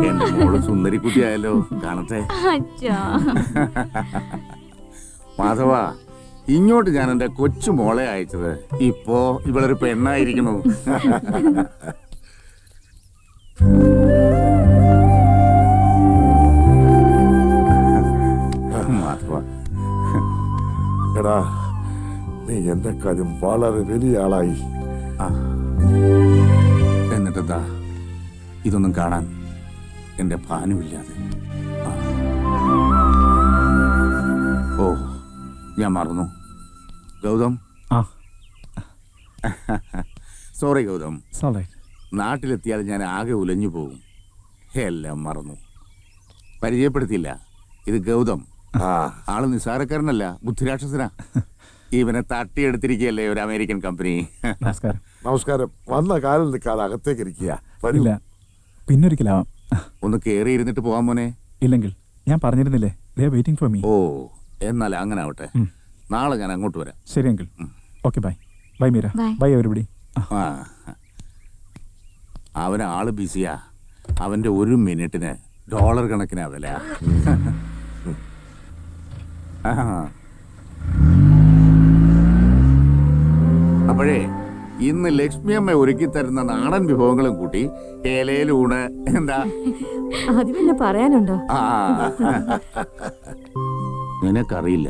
എന്റെ മോള് സുന്ദരിക്കുട്ടിയായല്ലോ, കാണട്ടെ. മാധവ, ഇങ്ങോട്ട് ഞാൻ എന്റെ കൊച്ചു മോളെ അയച്ചത്. ഇപ്പോ ഇവളൊരു പെണ്ണായിരിക്കണു. മാധവ, എടാ, നീ എന്നെക്കാളും വളരെ വലിയ ആളായി. എന്നിട്ടെന്താ ഇതൊന്നും കാണാൻ എന്റെ ഭാനുമില്ലാതെ? ഓ, ഞാൻ മറന്നു. ഗൗതം. സോറി ഗൗതം, നാട്ടിലെത്തിയാൽ ഞാൻ ആകെ ഉലഞ്ഞു പോകും. എല്ലാം മറന്നു. പരിചയപ്പെടുത്തിയില്ല, ഇത് ഗൗതം. ആള് നിസ്സാരക്കാരനല്ല, ബുദ്ധിരാക്ഷസനാ. ഇവനെ തട്ടിയെടുത്തിരിക്കുകയല്ലേ ഒരു അമേരിക്കൻ കമ്പനി. നമസ്കാരം. വന്ന കാലം നിൽക്കാതെ അകത്തേക്ക് ഇരിക്കുക. പിന്നൊരിക്കലാവാം. ഒന്ന് കേറി ഇരുന്നിട്ട് പോവാൻ മോനെ. ഇല്ലെങ്കിൽ ഞാൻ പറഞ്ഞിരുന്നില്ലേ, വെയിറ്റിംഗ് ഫോർ മീ. ഓ, എന്നാൽ അങ്ങനെ ആവട്ടെ. നാളെ ഞാൻ അങ്ങോട്ട് വരാം. ശരി uncle. Okay, bye. Bye Meera. Bye everybody. അവന് ആള് ബിസിയാ. അവന്റെ ഒരു മിനിറ്റിന് ഡോളർ കണക്കിനാ വില. അപ്പോഴേ ഇന്ന് ലക്ഷ്മി അമ്മ ഒരുക്കി തരുന്ന നാടൻ വിഭവങ്ങളും കൂട്ടി ഏലയിലൂണ്. എന്താ അത് പിന്നെ പറയാനുണ്ടോ? നിനക്കറിയില്ല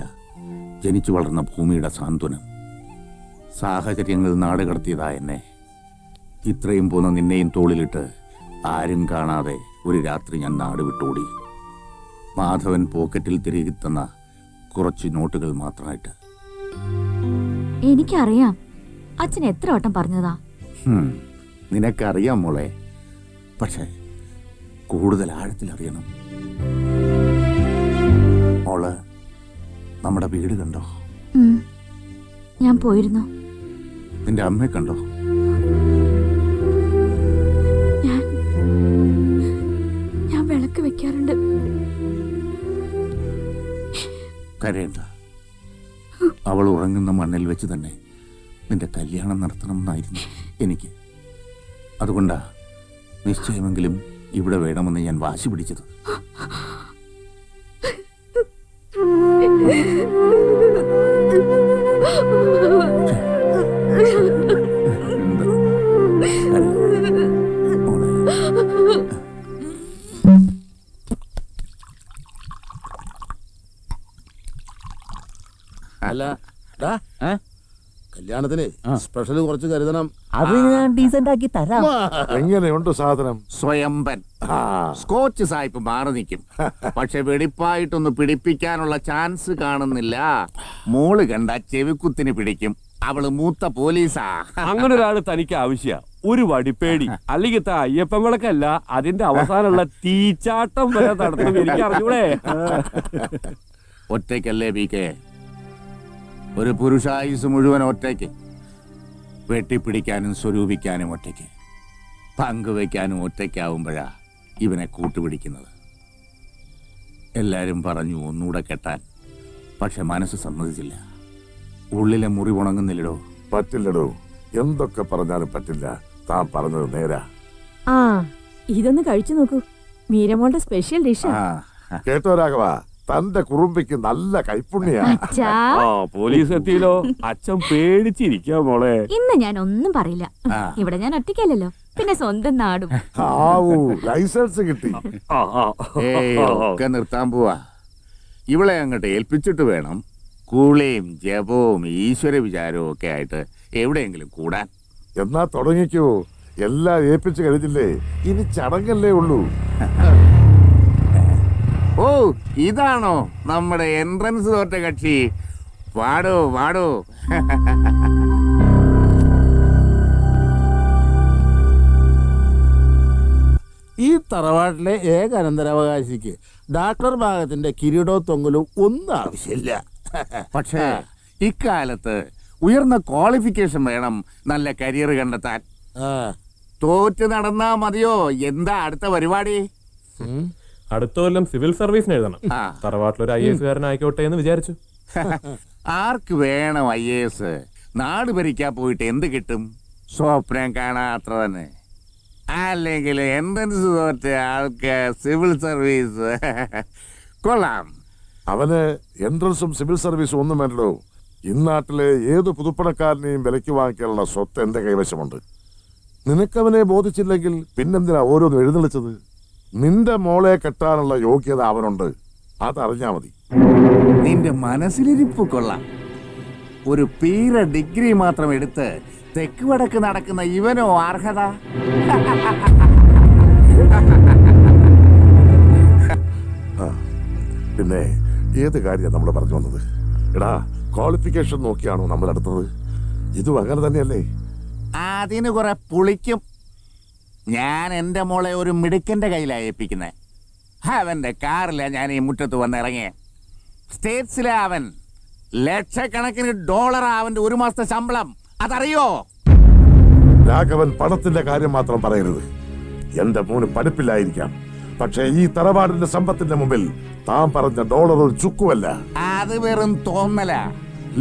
ജനിച്ചു വളർന്ന ഭൂമിയുടെ സാന്ത്വനം. സാഹചര്യങ്ങൾ നാട് കടത്തിയതാ എന്നെ. ഇത്രയും പോന്ന നിന്നെയും തോളിലിട്ട് ആരും കാണാതെ ഒരു രാത്രി ഞാൻ നാട് വിട്ടോടി. മാധവൻ പോക്കറ്റിൽ തിരികെ തന്ന കുറച്ച് നോട്ടുകൾ മാത്രമായിട്ട്. എനിക്കറിയാം, അച്ഛൻ എത്ര വട്ടം പറഞ്ഞതാ. നിനക്കറിയാം മോളെ, പക്ഷെ കൂടുതൽ ആഴത്തിൽ അറിയണം. മോള് നമ്മുടെ വീട് കണ്ടോ? ഞാൻ പോയിരുന്നു. നിന്റെ അമ്മയെ കണ്ടോ? ഞാൻ വിളക്ക് വെക്കാറുണ്ട്. കരയണ്ട. അവൾ ഉറങ്ങുന്ന മണ്ണിൽ വെച്ച് തന്നെ നിന്റെ കല്യാണം നടത്തണം എന്നായിരുന്നു എനിക്ക്. അതുകൊണ്ടാ നിശ്ചയമെങ്കിലും ഇവിടെ വേണമെന്ന് ഞാൻ വാശി പിടിച്ചത്. അല്ല, കല്യാണത്തിന് സ്പെഷ്യൽ കുറച്ച് കരുതണം. അത് ഞാൻ ഡീസന്റ് ആക്കി തരാം. എങ്ങനെയുണ്ട് സാധനം? സ്വയംഭൻ. സ്കോച്ച് സായിപ്പ് മാറി നിൽക്കും, പക്ഷെ വെടിപ്പായിട്ടൊന്ന് പിടിപ്പിക്കാനുള്ള ചാൻസ് കാണുന്നില്ല. മോള് കണ്ട ചെവിക്കുത്തിന് പിടിക്കും. അവള് മൂത്ത പോലീസാ. അങ്ങനെ ഒരാള് തനിക്ക് ആവശ്യ. ഒരു വടിപ്പേടി അല്ലെങ്കിൽ അയ്യപ്പൻ വിളക്കല്ല, അതിന്റെ അവസാനമുള്ള തീച്ചാട്ടം വരെ നടത്തും. എനിക്ക് അറിഞ്ഞൂടെ. ഒറ്റയ്ക്കല്ലേ ബി കെ? ഒരു പുരുഷായുസ് മുഴുവൻ ഒറ്റയ്ക്ക്. വെട്ടിപ്പിടിക്കാനും സ്വരൂപിക്കാനും ഒറ്റയ്ക്ക്, പങ്കുവയ്ക്കാനും ഒറ്റയ്ക്കാവുമ്പോഴാ ഇവനെ കൂട്ടുപിടിക്കുന്നത്. എല്ലാരും പറഞ്ഞു ഒന്നുകൂടെ കെട്ടാൻ, പക്ഷെ മനസ്സ് സമ്മതിച്ചില്ല. ഉള്ളിലെ മുറി ഉണങ്ങുന്നില്ലടോ. പറ്റില്ലടോ, എന്തൊക്കെ പറഞ്ഞാലും പറ്റില്ല. താൻ പറഞ്ഞത് നേരാ. ഇതൊന്ന് കഴിച്ചു നോക്കൂ, മീരമോളുടെ സ്പെഷ്യൽ ഡിഷ്. കേട്ടോ രാഘവ, തന്റെ കുറുമ്പിക്ക് നല്ല കൈപ്പുണ്യാ. പോലീസ് എത്തിയല്ലോ. അച്ഛൻ പേടിച്ചിരിക്കാ മോളെ. ഇന്ന് ഞാൻ ഒന്നും പറയില്ല. ഇവിടെ ഞാൻ ഒറ്റയ്ക്കല്ലല്ലോ, പിന്നെ സ്വന്തം നാടും. ലൈസൻസ് കിട്ടി. ഒക്കെ നിർത്താൻ പോവാ. ഇവളെ അങ്ങോട്ട് ഏൽപ്പിച്ചിട്ട് വേണം കൂളിയും ജപവും ഈശ്വര വിചാരവും ഒക്കെ ആയിട്ട് എവിടെയെങ്കിലും കൂടാൻ. എന്നാ തുടങ്ങിക്കോ. എല്ലാം ഏൽപ്പിച്ചു കഴിഞ്ഞില്ലേ, ഇനി ചടങ്ങല്ലേ ഉള്ളൂ. ഓ, ഇതാണോ നമ്മുടെ എൻട്രൻസ് തോറ്റ കക്ഷി? വാടോ വാടോ. ഈ തറവാട്ടിലെ ഏക അനന്തരാവകാശിക്ക് ഡാക്ടർ ഭാഗത്തിന്റെ കിരീടവും തൊങ്ങലും ഒന്നും ആവശ്യമില്ല. പക്ഷേ ഇക്കാലത്ത് ഉയർന്ന ക്വാളിഫിക്കേഷൻ വേണം നല്ല കരിയർ കണ്ടെത്താൻ. തോറ്റ് നടന്നാ മതിയോ? എന്താ അടുത്ത പരിപാടി? അടുത്ത കൊല്ലം സിവിൽ സർവീസിന് എഴുതണം. തറവാട്ടിലൊരു IAS കാരനായിക്കോട്ടെ എന്ന് വിചാരിച്ചു. ആർക്ക് വേണം IAS? നാട് ഭരിക്കാൻ പോയിട്ട് എന്ത് കിട്ടും? സ്വപ്നം കാണാത്ര തന്നെ. അല്ലെങ്കിൽ എൻട്രൻസ് തോറ്റ ആൾക്ക് സിവിൽ സർവീസ് കൊള്ളാം. അവന് എൻട്രൻസും സിവിൽ സർവീസും ഒന്നും വേണ്ടല്ലോ. ഇന്നാട്ടിലെ ഏത് പുതുപ്പണക്കാരനെയും വിലയ്ക്ക് വാങ്ങിക്കാനുള്ള സ്വത്ത് എന്റെ കൈവശമുണ്ട്. നിനക്കവനെ ബോധിച്ചില്ലെങ്കിൽ പിന്നെന്തിനാ ഓരോന്നും എഴുന്നള്ളിച്ചത്? നിന്റെ മോളെ കെട്ടാനുള്ള യോഗ്യത അവനുണ്ട്, അതറിഞ്ഞാ മതി. നിന്റെ മനസ്സിലിരിപ്പ് കൊള്ളാം. ഒരു പീര ഡിഗ്രി മാത്രം എടുത്ത് തെക്ക് വടക്ക് നടക്കുന്ന ഇവനോ അർഹത? പിന്നെ ഏത് കാര്യമാണ് നമ്മൾ പറഞ്ഞു വന്നത്? എടാ, ക്വാളിഫിക്കേഷൻ നോക്കിയാണോ നമ്മൾ അടുത്തത്? ഇതും അങ്ങനെ തന്നെയല്ലേ? അതിന് കുറെ പുളിക്കും. ഞാൻ എന്റെ മോളെ ഒരു മിടുക്കന്റെ കയ്യിലാ ഏൽപ്പിക്കുന്നത്. അവന്റെ കാറിലാ ഞാൻ ഈ മുറ്റത്ത് വന്നിറങ്ങിയ. സ്റ്റേറ്റ്സിലെ അവൻ ലക്ഷക്കണക്കിന് $, അവന്റെ ഒരു മാസത്തെ ശമ്പളം. അതറിയോ? രാഘവൻ പണത്തിന്റെ കാര്യം മാത്രം പറയരുത്. എന്റെ മോന് പഠിപ്പില്ലായിരിക്കാം, പക്ഷേ ഈ തറവാടിന്റെ സമ്പത്തിന്റെ മുമ്പിൽ താൻ പറഞ്ഞ $1 ഒരു ചുക്കുമല്ല. അത് വെറും തോന്നല.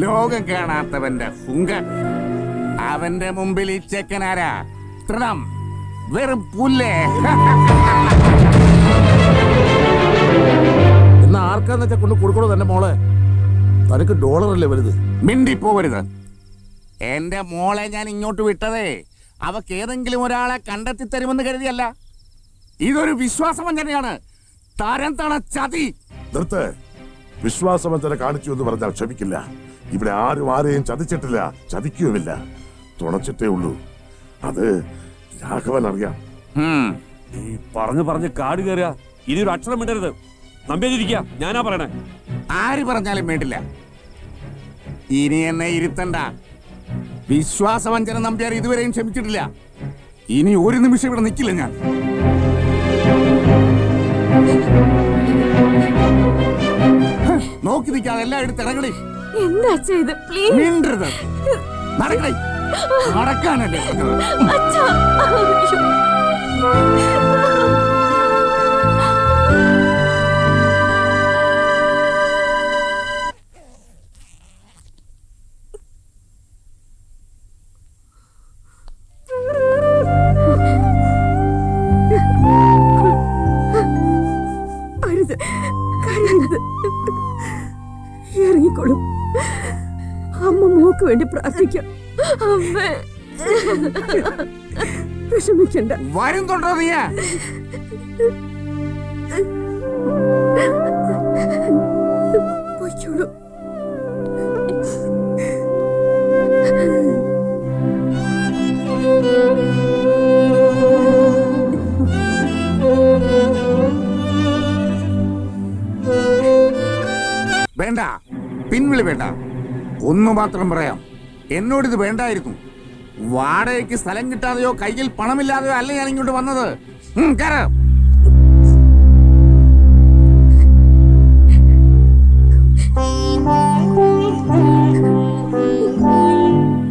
ലോകം കാണാത്തവന്റെ ഹുങ്ക. അവന്റെ മുമ്പിൽ ഈ ചെക്കനാരാ? തൃണം, വെറും പുല്ലേ. എന്നാ ആർക്കാന്ന് വെച്ചാൽ കൊണ്ട് കൊടുക്കണോ തന്നെ മോളെ? തനിക്ക് $അല്ലേ വലുത്? മിണ്ടിപ്പോവരുത്. എന്റെ മോളെ ഞാൻ ഇങ്ങോട്ട് വിട്ടതേ അവക്ക് ഏതെങ്കിലും ഒരാളെ കണ്ടെത്തി തരുമെന്ന് കരുതിയല്ല. ഇതൊരു വിശ്വാസവഞ്ചനയാണ്, തരം തണ ചതി. നിർത്ത്. വിശ്വാസവഞ്ചന കാണിച്ചു എന്ന് പറഞ്ഞാൽ ക്ഷമിക്കില്ല. ഇവിടെ ആരും ആരെയും ചതിച്ചിട്ടില്ല, ചതിക്കുകയുമില്ല. തുണച്ചിട്ടേ ഉള്ളൂ. അത് രാഘവൻ അറിയാം. ഈ പറഞ്ഞ് കാട് കയറുക. ഇനി ഒരു അക്ഷരം വിടരുത്. നമ്പിയിരിക്കുക, ഞാനാ പറയണേ. ആര് പറഞ്ഞാലും വേണ്ടില്ല. ഇനി എന്നെ ഇരുത്തണ്ട. വിശ്വാസവഞ്ചന നമ്പ്യാർ ഇതുവരെയും ക്ഷമിച്ചിട്ടില്ല. ഇനി ഒരു നിമിഷം ഇവിടെ നിൽക്കില്ല ഞാൻ. നോക്കി നിൽക്കാതെ എല്ലാം എടുത്ത് ഇറങ്ങണേ. എന്താ അച്ഛാ ഇത്? പ്ലീസ് മിണ്ടരുത്. നടക്കണേ. നടക്കാനല്ലേ പറഞ്ഞത്? അച്ഛാ. ഇറങ്ങിക്കോളും. അമ്മ മോക്ക് വേണ്ടി പ്രാർത്ഥിക്കാം. അമ്മേ, വിഷമിക്കണ്ട. വരുന്നുണ്ടോ നീ? പോയിക്കോളൂ. വേണ്ട, പിൻവിളി വേണ്ട. ഒന്നു മാത്രം പറയാം, എന്നോടിത് വേണ്ടായിരുന്നു. വാടകയ്ക്ക് സ്ഥലം കിട്ടാതെയോ കയ്യിൽ പണമില്ലാതെയോ അല്ല ഞാൻ ഇങ്ങോട്ട് വന്നത്. കയറാം.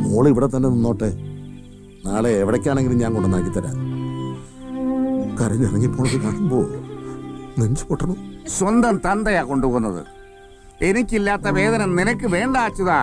മോള് ഇവിടെ തന്നെ നിന്നോട്ടെ. നാളെ എവിടേക്കാണെങ്കിലും ഞാൻ കൊണ്ടുവന്നാക്കി തരാം. കരഞ്ഞിറങ്ങിപ്പോണത് കാണുമ്പോ നെഞ്ചു പൊട്ടണം. സ്വന്തം തന്തയാ കൊണ്ടുപോകുന്നത്. എനിക്കില്ലാത്ത വേദന നിനക്ക് വേണ്ട അച്യുതാ.